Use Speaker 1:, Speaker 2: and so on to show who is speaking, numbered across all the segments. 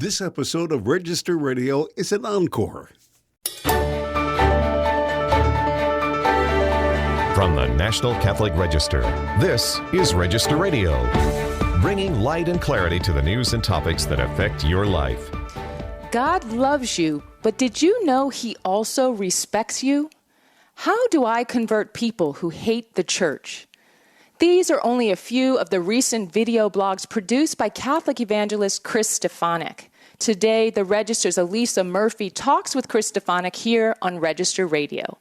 Speaker 1: This episode of Register Radio is an encore.
Speaker 2: From the National Catholic Register, this is Register Radio, bringing light and clarity to the news and topics that affect your life.
Speaker 3: God loves you, but did you know He also respects you? How do I convert people who hate the church? These are only a few of the recent video blogs produced by Catholic evangelist Chris Stefanick. Today, the Register's Elisa Murphy talks with Chris Stefanick here on Register Radio.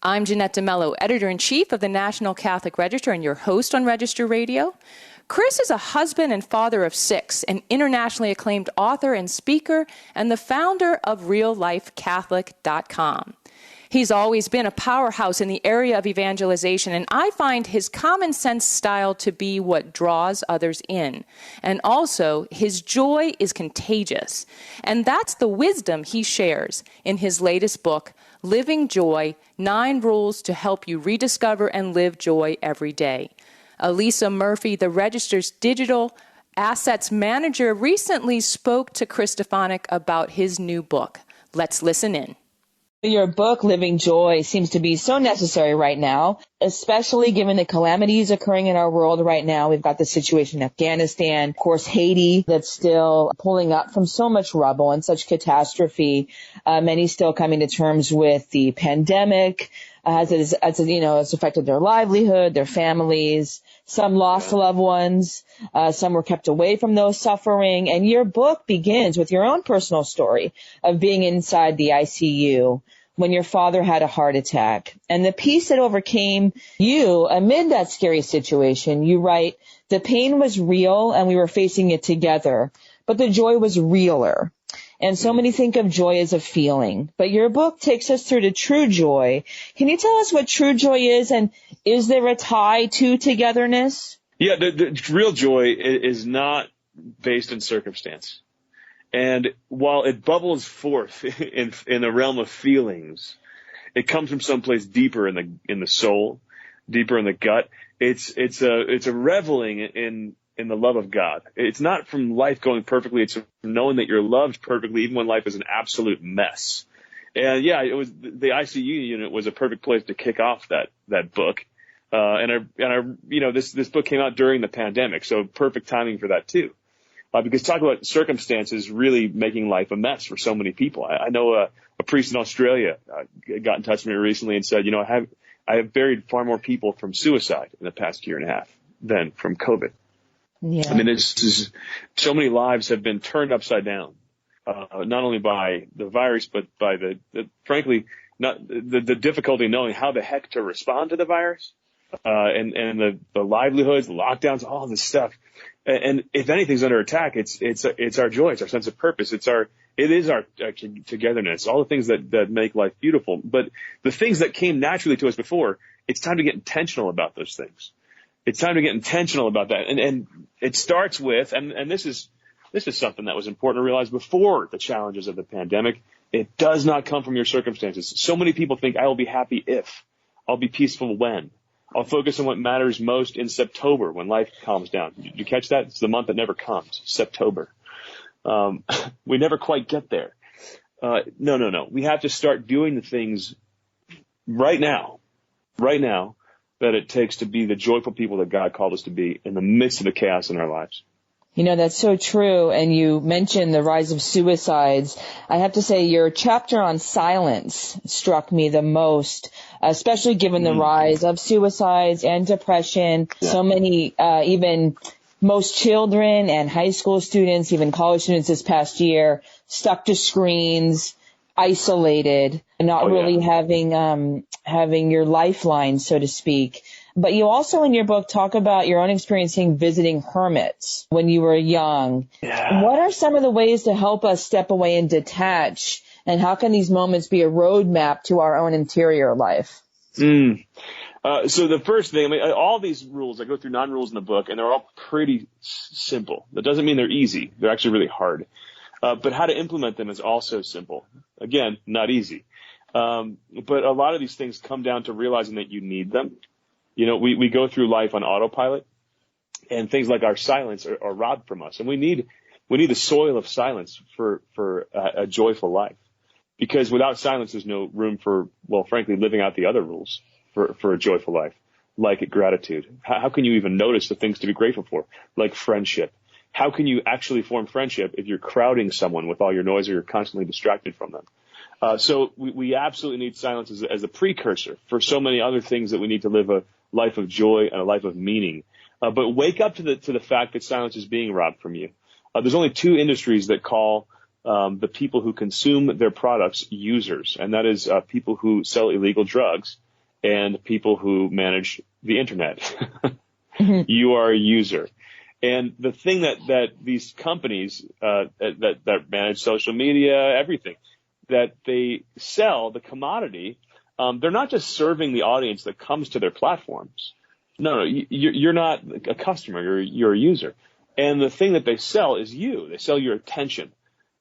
Speaker 3: I'm Jeanette DeMello, Editor-in-Chief of the National Catholic Register and your host on Register Radio. Chris is a husband and father of 6, an internationally acclaimed author and speaker, and the founder of RealLifeCatholic.com. He's always been a powerhouse in the area of evangelization, and I find his common sense style to be what draws others in. And also, his joy is contagious. And that's the wisdom he shares in his latest book, Living Joy, 9 Rules to Help You Rediscover and Live Joy Every Day. Elisa Murphy, the Register's digital assets manager, recently spoke to Chris Stefanick about his new book. Let's listen in.
Speaker 4: Your book, Living Joy, seems to be so necessary right now, especially given the calamities occurring in our world right now. We've got the situation in Afghanistan, of course, Haiti, that's still pulling up from so much rubble and such catastrophe. Many still coming to terms with the pandemic, as it's affected their livelihood, their families. Some lost loved ones. Some were kept away from those suffering. And your book begins with your own personal story of being inside the ICU when your father had a heart attack. And the peace that overcame you amid that scary situation, you write, the pain was real and we were facing it together, but the joy was realer. And so many think of joy as a feeling, but your book takes us through to true joy. Can you tell us what true joy is, and is there a tie to togetherness?
Speaker 5: Yeah, the real joy is not based in circumstance. And while it bubbles forth in the realm of feelings, it comes from someplace deeper in the soul, deeper in the gut. It's a reveling in the love of God. It's not from life going perfectly. It's from knowing that you're loved perfectly, even when life is an absolute mess. And yeah, it was the ICU unit was a perfect place to kick off that book. This book came out during the pandemic, so perfect timing for that too. Because talk about circumstances really making life a mess for so many people. I know a priest in Australia got in touch with me recently and said, I have buried far more people from suicide in the past year and a half than from COVID.
Speaker 4: Yeah.
Speaker 5: I mean, so many lives have been turned upside down, not only by the virus, but by the difficulty knowing how the heck to respond to the virus, and the livelihoods, the lockdowns, all this stuff. And if anything's under attack, it's our joy, it's our sense of purpose, it is our togetherness, all the things that make life beautiful. But the things that came naturally to us before, it's time to get intentional about those things. It's time to get intentional about that. And it starts with, and this is something that was important to realize before the challenges of the pandemic. It does not come from your circumstances. So many people think I will be happy if, I'll be peaceful when, I'll focus on what matters most in September when life calms down. Did you catch that? It's the month that never comes, September. We never quite get there. No. We have to start doing the things right now, that it takes to be the joyful people that God called us to be in the midst of the chaos in our lives.
Speaker 4: That's so true. And you mentioned the rise of suicides. I have to say your chapter on silence struck me the most, especially given the rise of suicides and depression. Yeah. So many, even most children and high school students, even college students this past year, stuck to screens, isolated, and not really having your lifeline, so to speak. But you also in your book talk about your own experiencing visiting hermits when you were young. Yeah. What are some of the ways to help us step away and detach? And how can these moments be a roadmap to our own interior life?
Speaker 5: So the first thing, all these rules, I go through 9 rules in the book, and they're all pretty simple. That doesn't mean they're easy. They're actually really hard. But how to implement them is also simple. Again, not easy. But a lot of these things come down to realizing that you need them. We go through life on autopilot, and things like our silence are robbed from us. And we need We need the soil of silence for a joyful life. Because without silence, there's no room for, well, frankly, living out the other rules for a joyful life, like gratitude. How can you even notice the things to be grateful for, like friendship? How can you actually form friendship if you're crowding someone with all your noise or you're constantly distracted from them? So we absolutely need silence as a precursor for so many other things that we need to live a life of joy and a life of meaning. But wake up to the fact that silence is being robbed from you. There's only two industries that call the people who consume their products users, and that is people who sell illegal drugs and people who manage the internet. You are a user. And the thing that these companies that manage social media, everything, that they sell, the commodity, they're not just serving the audience that comes to their platforms. No, you're not a customer, you're a user. And the thing that they sell is you. They sell your attention.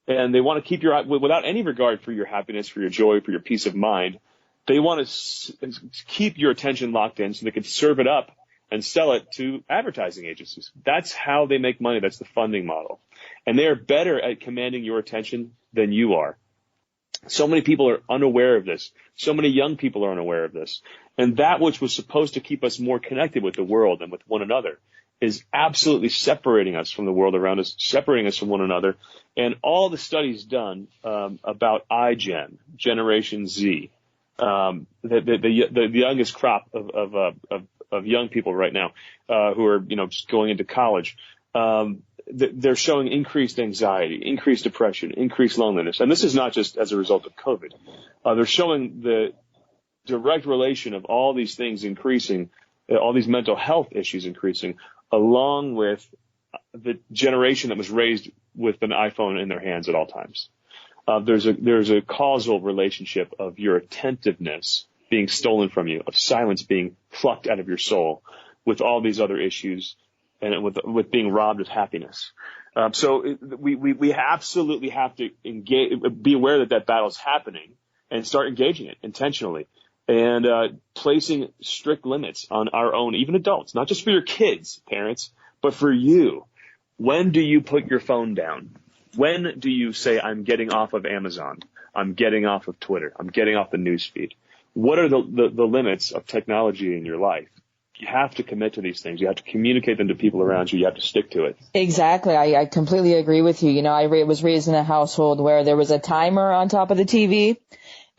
Speaker 5: And they want to keep without any regard for your happiness, for your joy, for your peace of mind. They want to keep your attention locked in so they can serve it up and sell it to advertising agencies. That's how they make money. That's the funding model. And they are better at commanding your attention than you are. So many people are unaware of this. So many young people are unaware of this. And that which was supposed to keep us more connected with the world and with one another is absolutely separating us from the world around us, separating us from one another. And all the studies done about iGen, Generation Z, the youngest crop of young people right now who are just going into college, they're showing increased anxiety, increased depression, increased loneliness. And this is not just as a result of COVID. They're showing the direct relation of all these things increasing, all these mental health issues increasing, along with the generation that was raised with an iPhone in their hands at all times. There's a causal relationship of your attentiveness being stolen from you, of silence being plucked out of your soul, with all these other issues, and with being robbed of happiness. So we absolutely have to be aware that battle's happening, and start engaging it intentionally, and placing strict limits on our own, even adults, not just for your kids, parents, but for you. When do you put your phone down? When do you say, I'm getting off of Amazon, I'm getting off of Twitter, I'm getting off the news feed? What are the limits of technology in your life? You have to commit to these things. You have to communicate them to people around you. You have to stick to it.
Speaker 4: Exactly. I completely agree with you. I was raised in a household where there was a timer on top of the TV,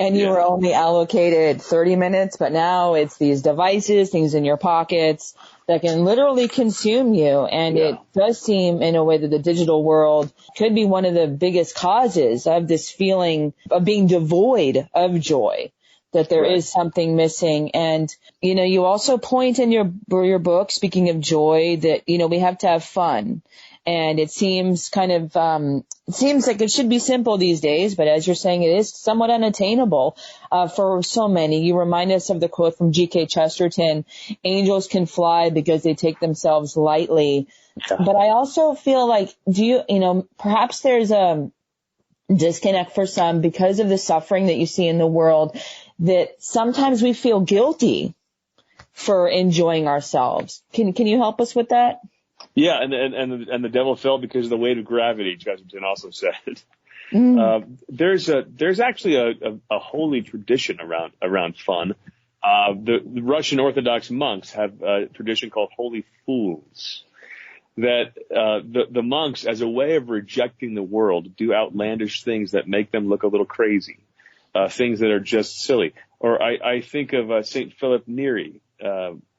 Speaker 4: and you were only allocated 30 minutes, but now it's these devices, things in your pockets that can literally consume you. And it does seem in a way that the digital world could be one of the biggest causes of this feeling of being devoid of joy, that there is something missing. And, you also point in your book, speaking of joy, that, we have to have fun. And it seems it seems like it should be simple these days, but as you're saying, it is somewhat unattainable for so many. You remind us of the quote from G.K. Chesterton, angels can fly because they take themselves lightly. Yeah. But I also feel like, perhaps there's a disconnect for some because of the suffering that you see in the world, that sometimes we feel guilty for enjoying ourselves. Can you help us with that?
Speaker 5: Yeah, and the devil fell because of the weight of gravity, Chesterton also said. There's actually a holy tradition around fun. The Russian Orthodox monks have a tradition called Holy Fools, that the monks, as a way of rejecting the world, do outlandish things that make them look a little crazy, things that are just silly. Or I think of St. Philip Neri,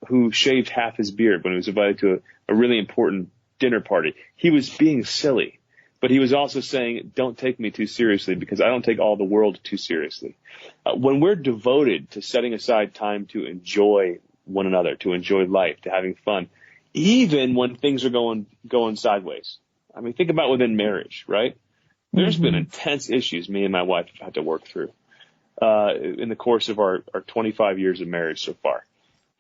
Speaker 5: who shaved half his beard when he was invited to a really important dinner party. He was being silly, but he was also saying, don't take me too seriously because I don't take all the world too seriously. When we're devoted to setting aside time to enjoy one another, to enjoy life, to having fun, even when things are going sideways. I mean, think about within marriage, right? There's been intense issues me and my wife have had to work through in the course of our 25 years of marriage so far.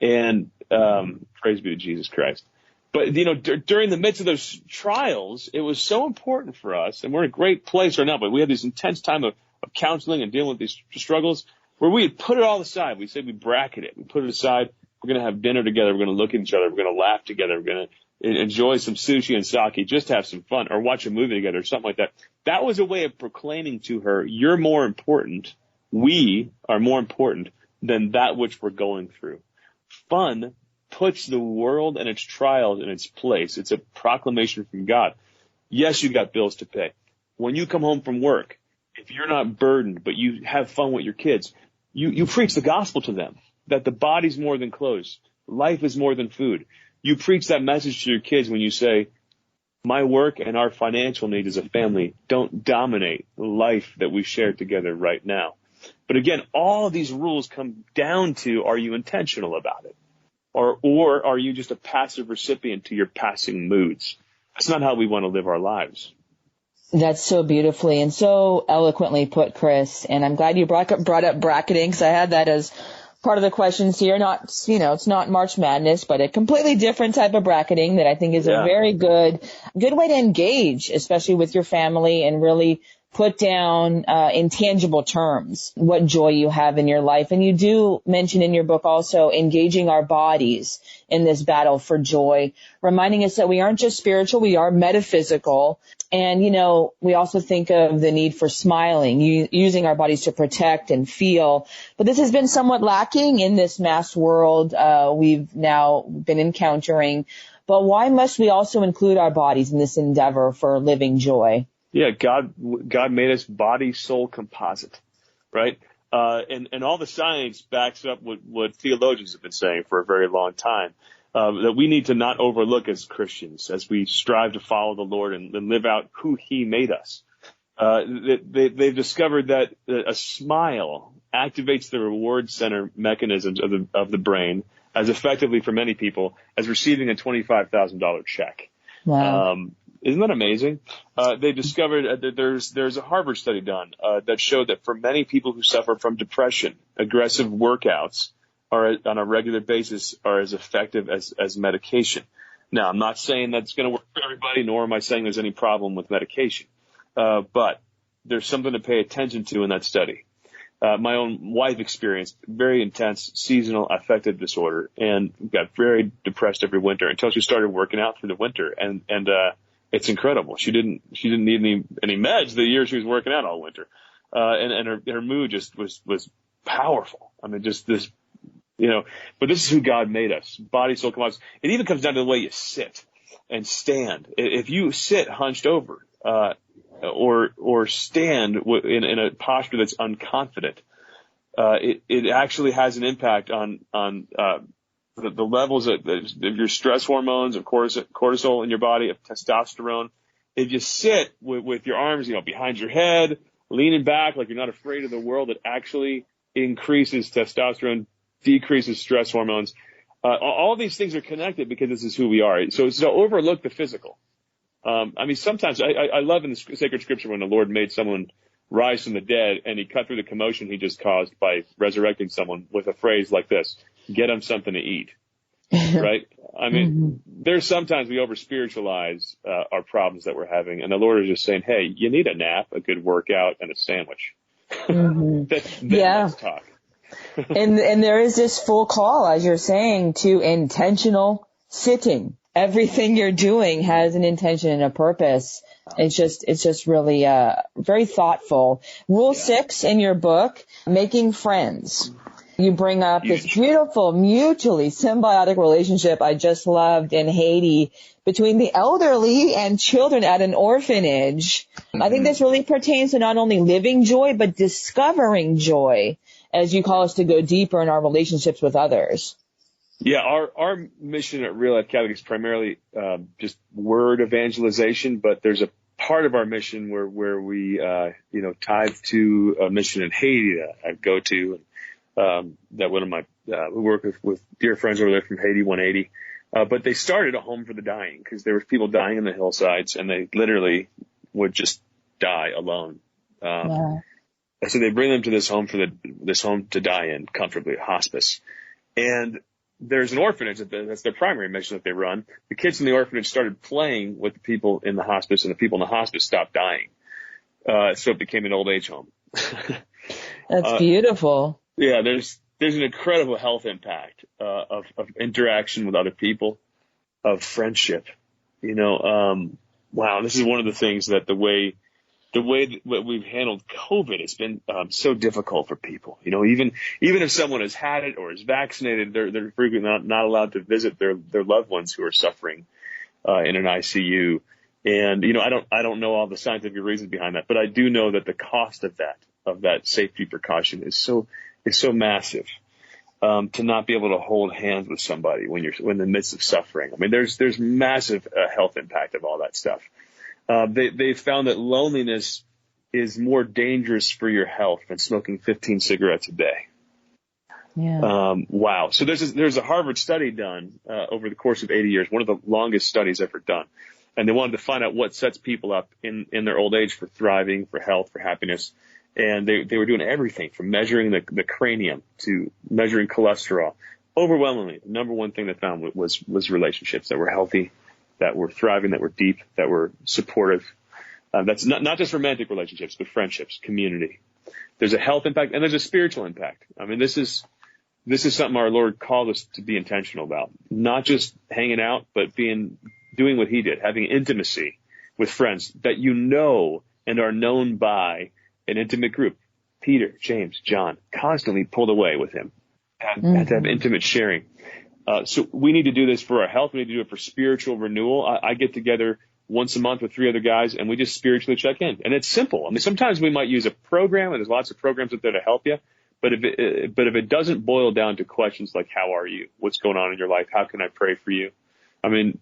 Speaker 5: And praise be to Jesus Christ. But, during the midst of those trials, it was so important for us, and we're in a great place right now, but we had this intense time of counseling and dealing with these struggles where we had put it all aside. We said we bracket it. We put it aside. We're going to have dinner together. We're going to look at each other. We're going to laugh together. We're going to enjoy some sushi and sake, just have some fun, or watch a movie together or something like that. That was a way of proclaiming to her, you're more important. We are more important than that which we're going through. Fun puts the world and its trials in its place. It's a proclamation from God. Yes, you got bills to pay. When you come home from work, if you're not burdened, but you have fun with your kids, you preach the gospel to them, that the body's more than clothes. Life is more than food. You preach that message to your kids when you say, my work and our financial needs as a family don't dominate the life that we share together right now. But again, all of these rules come down to, are you intentional about it? Or are you just a passive recipient to your passing moods? That's not how we want to live our lives.
Speaker 4: That's so beautifully and so eloquently put, Chris. And I'm glad you brought up bracketing, because I had that as part of the questions here. Not, it's not March Madness, but a completely different type of bracketing that I think is a very good way to engage, especially with your family, and really put down in tangible terms what joy you have in your life. And you do mention in your book also engaging our bodies in this battle for joy, reminding us that we aren't just spiritual, we are metaphysical. And, we also think of the need for smiling, using our bodies to protect and feel. But this has been somewhat lacking in this mass world we've now been encountering. But why must we also include our bodies in this endeavor for living joy?
Speaker 5: Yeah, God made us body, soul composite, right? And all the science backs up what theologians have been saying for a very long time, that we need to not overlook as Christians as we strive to follow the Lord and live out who He made us. They've discovered that a smile activates the reward center mechanisms of the brain as effectively for many people as receiving a $25,000 check.
Speaker 4: Wow.
Speaker 5: Isn't that amazing? They discovered that there's a Harvard study done that showed that for many people who suffer from depression, aggressive workouts on a regular basis are as effective as medication. Now, I'm not saying that's going to work for everybody, nor am I saying there's any problem with medication. But there's something to pay attention to in that study. My own wife experienced very intense seasonal affective disorder and got very depressed every winter until she started working out through the winter. And it's incredible. She didn't need any meds the year she was working out all winter. And her mood just was powerful. I mean, just this, but this is who God made us. Body, soul, composite. It even comes down to the way you sit and stand. If you sit hunched over, or stand in a posture that's unconfident, it actually has an impact on the levels of your stress hormones, of cortisol in your body, of testosterone. If you sit with your arms, behind your head, leaning back like you're not afraid of the world, it actually increases testosterone, decreases stress hormones. All these things are connected because this is who we are. So overlook the physical. Sometimes I love in the sacred scripture when the Lord made someone rise from the dead and He cut through the commotion He just caused by resurrecting someone with a phrase like this: get them something to eat. Right? There's sometimes we over spiritualize our problems that we're having, and the Lord is just saying, hey, you need a nap, a good workout, and a sandwich. Let's talk.
Speaker 4: and there is this full call, as you're saying, to intentional sitting. Everything you're doing has an intention and a purpose. It's just really very thoughtful. Rule 6 in your book, making friends. You bring up this beautiful, mutually symbiotic relationship I just loved in Haiti between the elderly and children at an orphanage. I think this really pertains to not only living joy, but discovering joy, as you call us to go deeper in our relationships with others.
Speaker 5: Yeah, our mission at Real Life Catholic is primarily just word evangelization, but there's a part of our mission where we tithe to a mission in Haiti that I go to, that one of my we work with dear friends over there from Haiti 180. But they started a home for the dying because there was people dying in the hillsides, and they literally would just die alone. So they bring them to this home to die in comfortably, hospice, and there's an orphanage that's their primary mission that they run. The kids in the orphanage started playing with the people in the hospice, and the people in the hospice stopped dying. So it became an old age home.
Speaker 4: That's beautiful.
Speaker 5: Yeah, there's an incredible health impact of interaction with other people. of friendship. Wow, this is one of the things that the way that we've handled COVID has been so difficult for people. Even if someone has had it or is vaccinated, they're frequently not allowed to visit their loved ones who are suffering in an ICU. And I don't know all the scientific reasons behind that, but I do know that the cost of that safety precaution is so massive. To not be able to hold hands with somebody when you're in the midst of suffering. I mean, there's massive health impact of all that stuff. They found that loneliness is more dangerous for your health than smoking 15 cigarettes a day.
Speaker 4: Yeah.
Speaker 5: Wow. So there's a Harvard study done over the course of 80 years, one of the longest studies ever done. And they wanted to find out what sets people up in their old age for thriving, for health, for happiness. And they were doing everything from measuring the cranium to measuring cholesterol. Overwhelmingly, the number one thing they found was relationships that were healthy, that were thriving, that were deep, that were supportive. That's not just romantic relationships, but friendships, community. There's a health impact and there's a spiritual impact. I mean, this is something our Lord called us to be intentional about. Not just hanging out, but doing what he did, having intimacy with friends that and are known by an intimate group. Peter, James, John, constantly pulled away with him. Had to have intimate sharing. So we need to do this for our health. We need to do it for spiritual renewal. I get together once a month with 3 other guys, and we just spiritually check in. And it's simple. I mean, sometimes we might use a program, and there's lots of programs out there to help you. But if it doesn't boil down to questions like, how are you? What's going on in your life? How can I pray for you? I mean,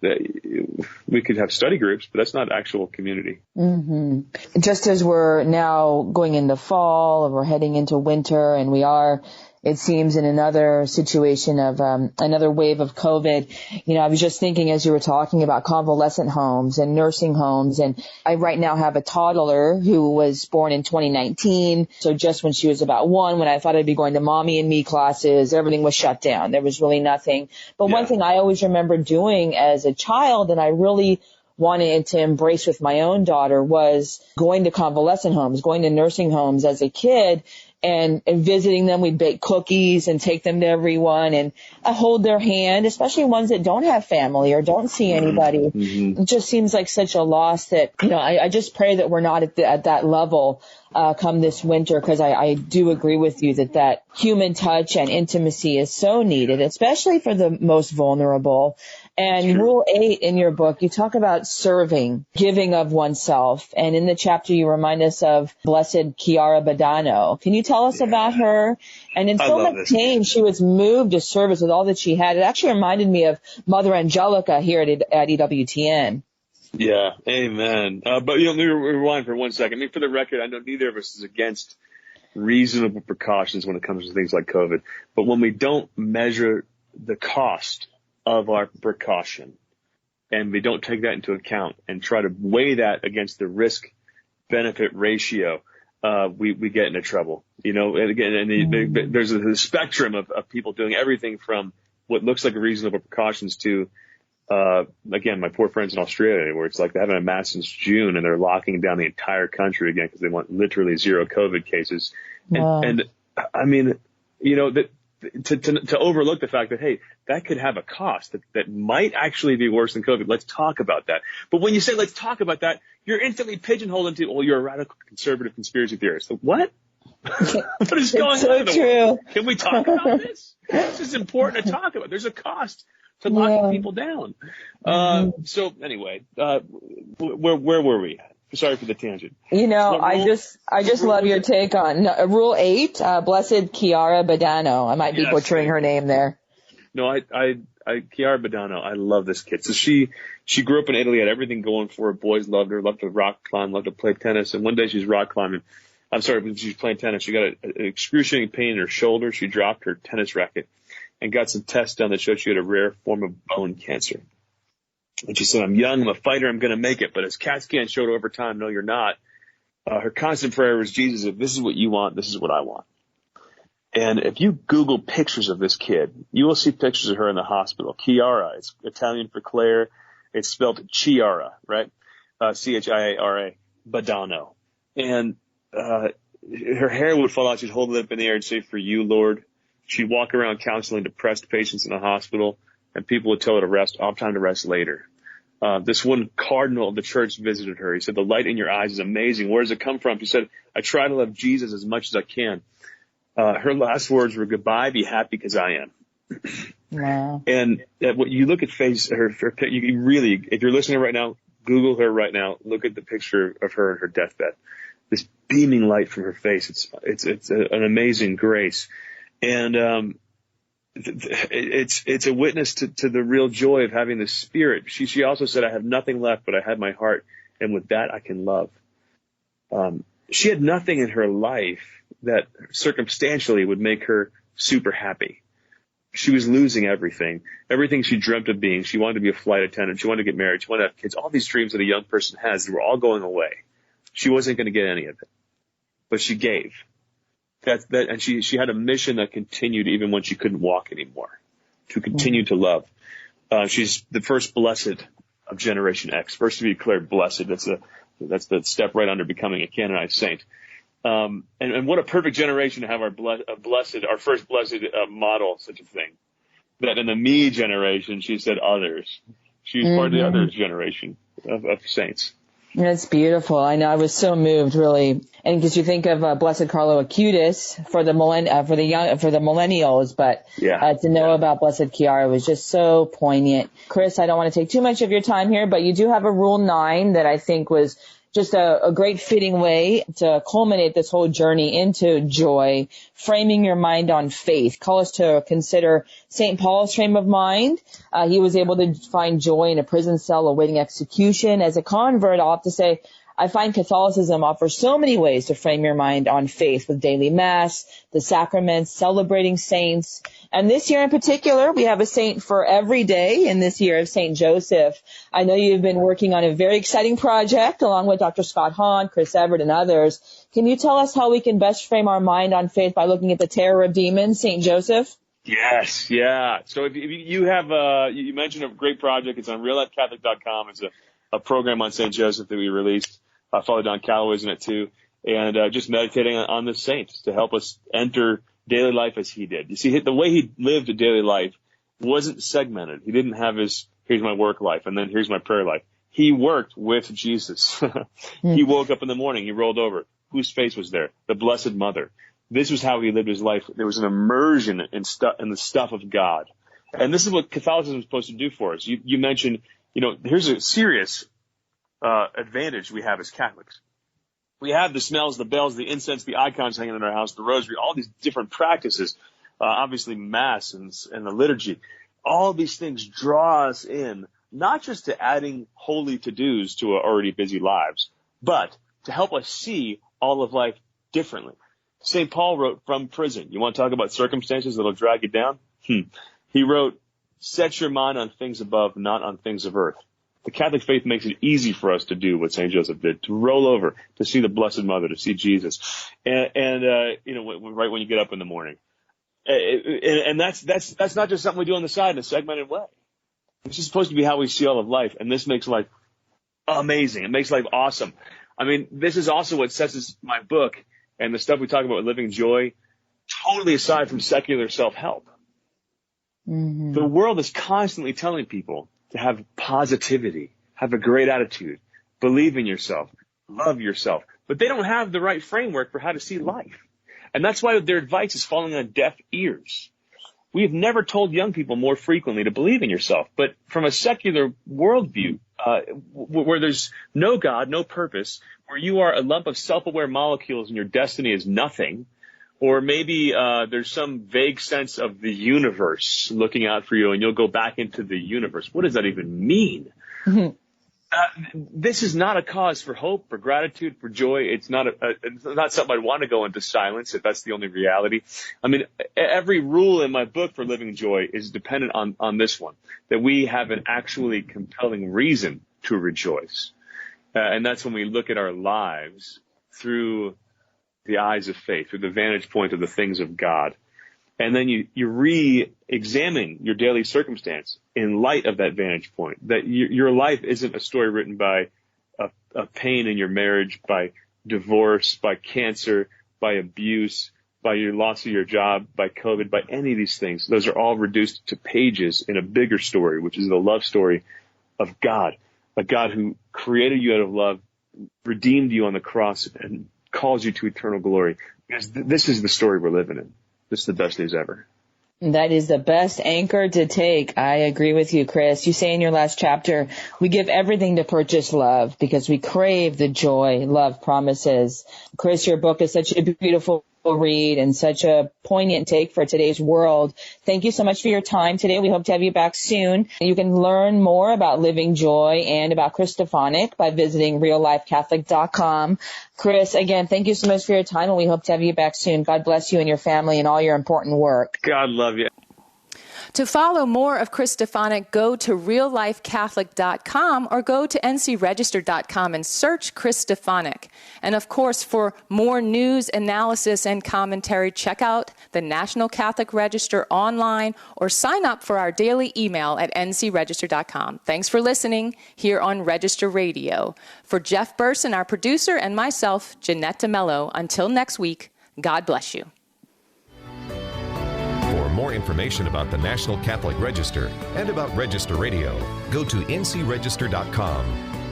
Speaker 5: we could have study groups, but that's not actual community.
Speaker 4: Mm-hmm. Just as we're now going into fall and we're heading into winter, and we are, it seems, in another situation of another wave of COVID. I was just thinking as you were talking about convalescent homes and nursing homes, and I right now have a toddler who was born in 2019. So just when she was about 1, when I thought I'd be going to mommy and me classes, everything was shut down. There was really nothing. But one thing I always remember doing as a child, and I really wanted to embrace with my own daughter, was going to convalescent homes, going to nursing homes as a kid. And visiting them. We'd bake cookies and take them to everyone and hold their hand, especially ones that don't have family or don't see anybody. Mm-hmm. It just seems like such a loss that, I just pray that we're not at that level come this winter, because I do agree with you that human touch and intimacy is so needed, especially for the most vulnerable. And Rule 8 in your book, you talk about serving, giving of oneself. And in the chapter, you remind us of Blessed Chiara Badano. Can you tell us about her? And in so much pain, she was moved to service with all that she had. It actually reminded me of Mother Angelica here at EWTN.
Speaker 5: Yeah, amen. But let me rewind for 1 second. I mean, for the record, I know neither of us is against reasonable precautions when it comes to things like COVID. But when we don't measure the cost of our precaution, and we don't take that into account and try to weigh that against the risk-benefit ratio, we get into trouble. And again, there's a spectrum of people doing everything from what looks like reasonable precautions to, again, my poor friends in Australia, where it's like they haven't had a mass since June and they're locking down the entire country again because they want literally 0 COVID cases. Wow. And I mean, that to overlook the fact that, hey, that could have a cost that might actually be worse than COVID. Let's talk about that. But when you say let's talk about that, you're instantly pigeonholed into, well, you're a radical conservative conspiracy theorist. What? What is going on in the world? Can we talk about this? This is important to talk about. There's a cost to locking people down. So anyway, where were we? Sorry for the tangent.
Speaker 4: I just love your take on Rule 8, Blessed Chiara Badano. I might be butchering her name there.
Speaker 5: No, Chiara Badano, I love this kid. So she grew up in Italy, had everything going for her. Boys loved her, loved to rock climb, loved to play tennis. And one day she's rock climbing. I'm sorry, when she was playing tennis, she got an excruciating pain in her shoulder. She dropped her tennis racket and got some tests done that showed she had a rare form of bone cancer. And she said, I'm young, I'm a fighter, I'm going to make it. But as CAT scan showed over time, no, you're not. Her constant prayer was, Jesus, if this is what you want, this is what I want. And if you Google pictures of this kid, you will see pictures of her in the hospital. Chiara, it's Italian for Claire. It's spelled Chiara, right? Chiara, Badano. And her hair would fall out. She'd hold it up in the air and say, for you, Lord. She'd walk around counseling depressed patients in the hospital. and people would tell her to rest. I'll have time to rest later. This one cardinal of the church visited her. He said, the light in your eyes is amazing. Where does it come from? She said, I try to love Jesus as much as I can. Her last words were, goodbye, be happy because I am.
Speaker 4: Wow.
Speaker 5: And what you look at you really, if you're listening right now, Google her right now. Look at the picture of her on her deathbed. This beaming light from her face. It's an amazing grace. And, it's a witness to the real joy of having the Spirit. She also said, I have nothing left, but I have my heart. And with that, I can love. She had nothing in her life that circumstantially would make her super happy. She was losing everything she dreamt of being. She wanted to be a flight attendant. She wanted to get married. She wanted to have kids. All these dreams that a young person has, they were all going away. She wasn't going to get any of it, but she gave. And she had a mission that continued even when she couldn't walk anymore, to continue to love. She's the first blessed of Generation X, first to be declared blessed. That's the step right under becoming a canonized saint. And what a perfect generation to have our first blessed model, such a thing. That in the me generation, she said others. She's part of the others generation of saints.
Speaker 4: That's beautiful. I know. I was so moved, really. And because you think of Blessed Carlo Acutis for the millennials, but to know about Blessed Chiara was just so poignant. Chris, I don't want to take too much of your time here, but you do have a Rule 9 that I think was just a great fitting way to culminate this whole journey into joy, framing your mind on faith. Call us to consider St. Paul's frame of mind. He was able to find joy in a prison cell awaiting execution. As a convert, I'll have to say, I find Catholicism offers so many ways to frame your mind on faith with daily mass, the sacraments, celebrating saints. And this year in particular, we have a saint for every day in this year of St. Joseph. I know you've been working on a very exciting project along with Dr. Scott Hahn, Chris Everett, and others. Can you tell us how we can best frame our mind on faith by looking at the terror of demons, St. Joseph?
Speaker 5: Yes, yeah. So if you have, you mentioned a great project. It's on reallifecatholic.com. It's a program on St. Joseph that we released. Father Don Calloway's in it too. And just meditating on the saints to help us enter daily life as he did. You see, the way he lived a daily life wasn't segmented. He didn't have here's my work life and then here's my prayer life. He worked with Jesus. He woke up in the morning. He rolled over. Whose face was there? The Blessed Mother. This was how he lived his life. There was an immersion in the stuff of God. And this is what Catholicism is supposed to do for us. You mentioned, here's a serious advantage we have as Catholics. We have the smells, the bells, the incense, the icons hanging in our house, the rosary, all these different practices, obviously Mass and the liturgy. All these things draw us in, not just to adding holy to-dos to our already busy lives, but to help us see all of life differently. St. Paul wrote from prison. You want to talk about circumstances that'll drag you down? He wrote, set your mind on things above, not on things of earth. The Catholic faith makes it easy for us to do what St. Joseph did, to roll over, to see the Blessed Mother, to see Jesus. And right when you get up in the morning. And that's not just something we do on the side in a segmented way. This is supposed to be how we see all of life. And this makes life amazing. It makes life awesome. I mean, this is also what sets my book and the stuff we talk about with Living Joy totally aside from secular self-help. Mm-hmm. The world is constantly telling people to have positivity, have a great attitude, believe in yourself, love yourself. But they don't have the right framework for how to see life. And that's why their advice is falling on deaf ears. We have never told young people more frequently to believe in yourself. But from a secular worldview, where there's no God, no purpose, where you are a lump of self-aware molecules and your destiny is nothing, or maybe there's some vague sense of the universe looking out for you and you'll go back into the universe. What does that even mean? Mm-hmm. This is not a cause for hope, for gratitude, for joy. It's not something I'd want to go into silence if that's the only reality. I mean, every rule in my book for Living Joy is dependent on this one, that we have an actually compelling reason to rejoice. And that's when we look at our lives through the eyes of faith, through the vantage point of the things of God. And then you re-examine your daily circumstance in light of that vantage point, that your life isn't a story written by a pain in your marriage, by divorce, by cancer, by abuse, by your loss of your job, by COVID, by any of these things. Those are all reduced to pages in a bigger story, which is the love story of God, a God who created you out of love, redeemed you on the cross, and calls you to eternal glory. Because this is the story we're living in. This is the best news ever.
Speaker 4: That is the best anchor to take. I agree with you, Chris. You say in your last chapter, we give everything to purchase love because we crave the joy love promises. Chris, your book is such a beautiful read and such a poignant take for today's world. Thank you so much for your time today. We hope to have you back soon. You can learn more about Living Joy and about Chris Stefanick by visiting reallifecatholic.com. Chris, again, thank you so much for your time, and we hope to have you back soon. God bless you and your family and all your important work.
Speaker 5: God love you.
Speaker 3: To follow more of Chris Stefanick, go to reallifecatholic.com or go to ncregister.com and search Chris Stefanick. And of course, for more news, analysis, and commentary, check out the National Catholic Register online or sign up for our daily email at ncregister.com. Thanks for listening here on Register Radio. For Jeff Burson, our producer, and myself, Jeanette DeMello, until next week, God bless you.
Speaker 2: For more information about the National Catholic Register and about Register Radio, go to ncregister.com.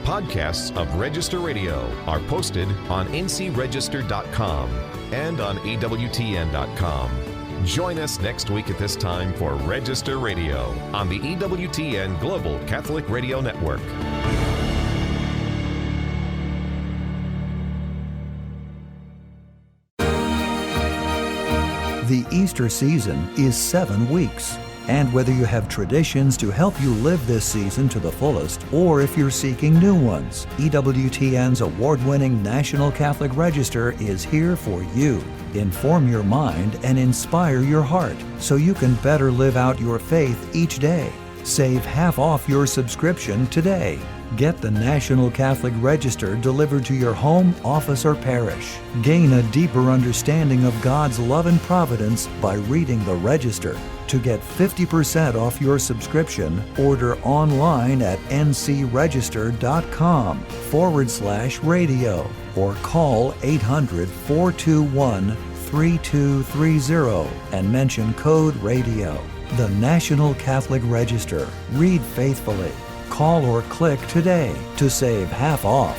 Speaker 2: Podcasts of Register Radio are posted on ncregister.com and on EWTN.com. Join us next week at this time for Register Radio on the EWTN Global Catholic Radio Network.
Speaker 6: The Easter season is 7 weeks. And whether you have traditions to help you live this season to the fullest, or if you're seeking new ones, EWTN's award-winning National Catholic Register is here for you. Inform your mind and inspire your heart so you can better live out your faith each day. Save half off your subscription today. Get the National Catholic Register delivered to your home, office, or parish. Gain a deeper understanding of God's love and providence by reading the Register. To get 50% off your subscription, order online at ncregister.com/radio or call 800-421-3230 and mention code RADIO. The National Catholic Register. Read faithfully. Call or click today to save half off.